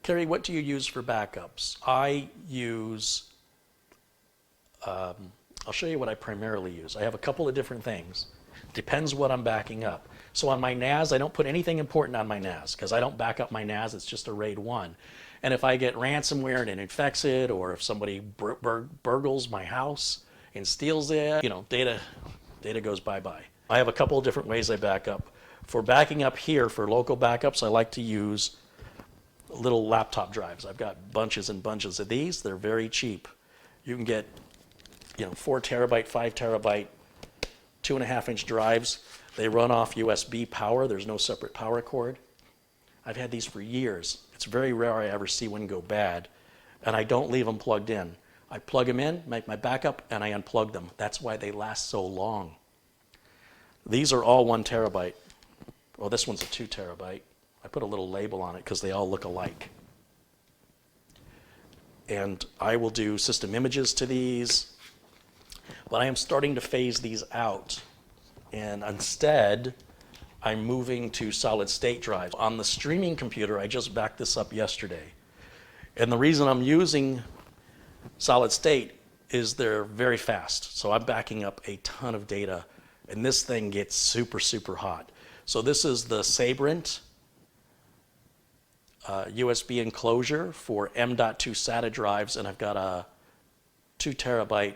Carey, what do you use for backups? I use, I'll show you what I primarily use. I have a couple of different things. Depends what I'm backing up. So on my NAS, I don't put anything important on my NAS because I don't back up my NAS. It's just a RAID 1. And if I get ransomware and it infects it, or if somebody burgles my house and steals it, you know, data goes bye-bye. I have a couple of different ways I back up. For backing up here, for local backups, I like to use little laptop drives. I've got bunches and bunches of these. They're very cheap. You can get, 4 terabyte, 5 terabyte, 2.5-inch drives. They run off USB power. There's no separate power cord. I've had these for years. It's very rare I ever see one go bad, and I don't leave them plugged in. I plug them in, make my backup, and I unplug them. That's why they last so long. These are all 1 terabyte. Well, this one's a 2 terabyte. I put a little label on it because they all look alike. And I will do system images to these, but I am starting to phase these out. And instead, I'm moving to solid state drives. On the streaming computer, I just backed this up yesterday. And the reason I'm using solid state is they're very fast. So I'm backing up a ton of data, and this thing gets super, super hot. So this is the Sabrent USB enclosure for M.2 SATA drives, and I've got a 2 terabyte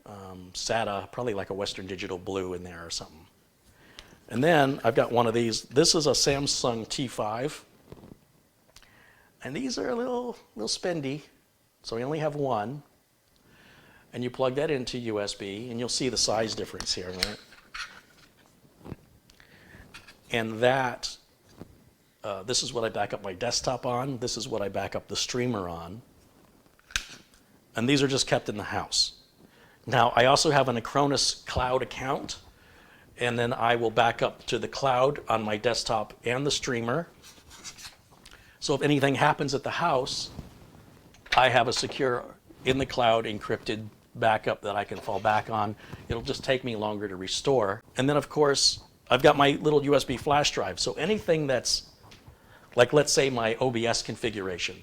SATA, probably like a Western Digital Blue in there or something. And then I've got one of these. This is a Samsung T5, and these are a little spendy, so we only have one. And you plug that into USB, and you'll see the size difference here, right? And that, this is what I back up my desktop on. This is what I back up the streamer on. And these are just kept in the house. Now, I also have an Acronis cloud account, and then I will back up to the cloud on my desktop and the streamer. So if anything happens at the house, I have a secure, in the cloud, encrypted backup that I can fall back on. It'll just take me longer to restore. And then, of course, I've got my little USB flash drive. So anything that's, like let's say my OBS configuration,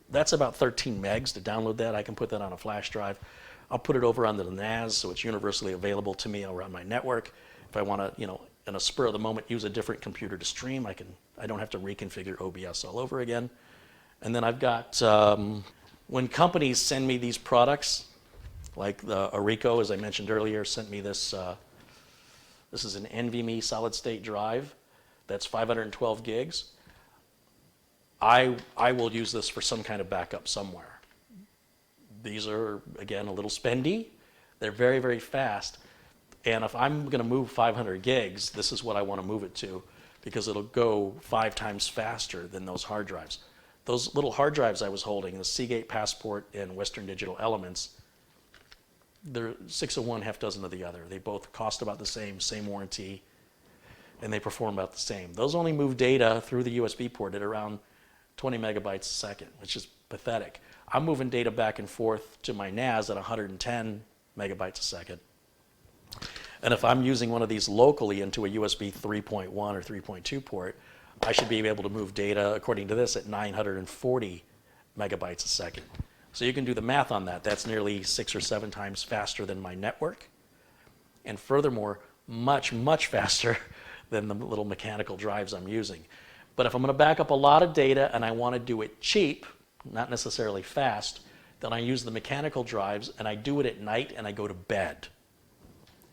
that's about 13 megs to download that. I can put that on a flash drive. I'll put it over onto the NAS so it's universally available to me around my network. If I want to, in a spur of the moment, use a different computer to stream, I don't have to reconfigure OBS all over again. And then I've got, when companies send me these products, like the ORICO, as I mentioned earlier, sent me this, this is an NVMe solid state drive that's 512 gigs. I will use this for some kind of backup somewhere. These are, again, a little spendy. They're very, very fast. And if I'm going to move 500 gigs, this is what I want to move it to, because it'll go 5 times faster than those hard drives. Those little hard drives I was holding, the Seagate Passport and Western Digital Elements, they're 6 of one, half dozen of the other. They both cost about the same warranty, and they perform about the same. Those only move data through the USB port at around 20 megabytes a second, which is pathetic. I'm moving data back and forth to my NAS at 110 megabytes a second. And if I'm using one of these locally into a USB 3.1 or 3.2 port, I should be able to move data, according to this, at 940 megabytes a second. So you can do the math on that. That's nearly 6 or 7 times faster than my network. And furthermore, much, much faster than the little mechanical drives I'm using. But if I'm going to back up a lot of data and I want to do it cheap, not necessarily fast, then I use the mechanical drives, and I do it at night and I go to bed.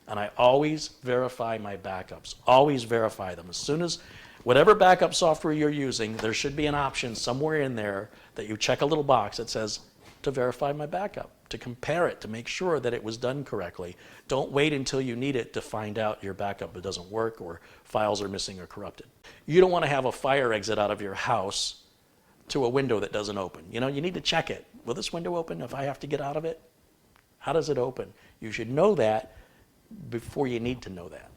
And I always verify my backups, always verify them. As soon as, whatever backup software you're using, there should be an option somewhere in there that you check a little box that says to verify my backup, to compare it, to make sure that it was done correctly. Don't wait until you need it to find out your backup doesn't work or files are missing or corrupted. You don't want to have a fire exit out of your house to a window that doesn't open. You need to check it. Will this window open if I have to get out of it? How does it open? You should know that before you need to know that.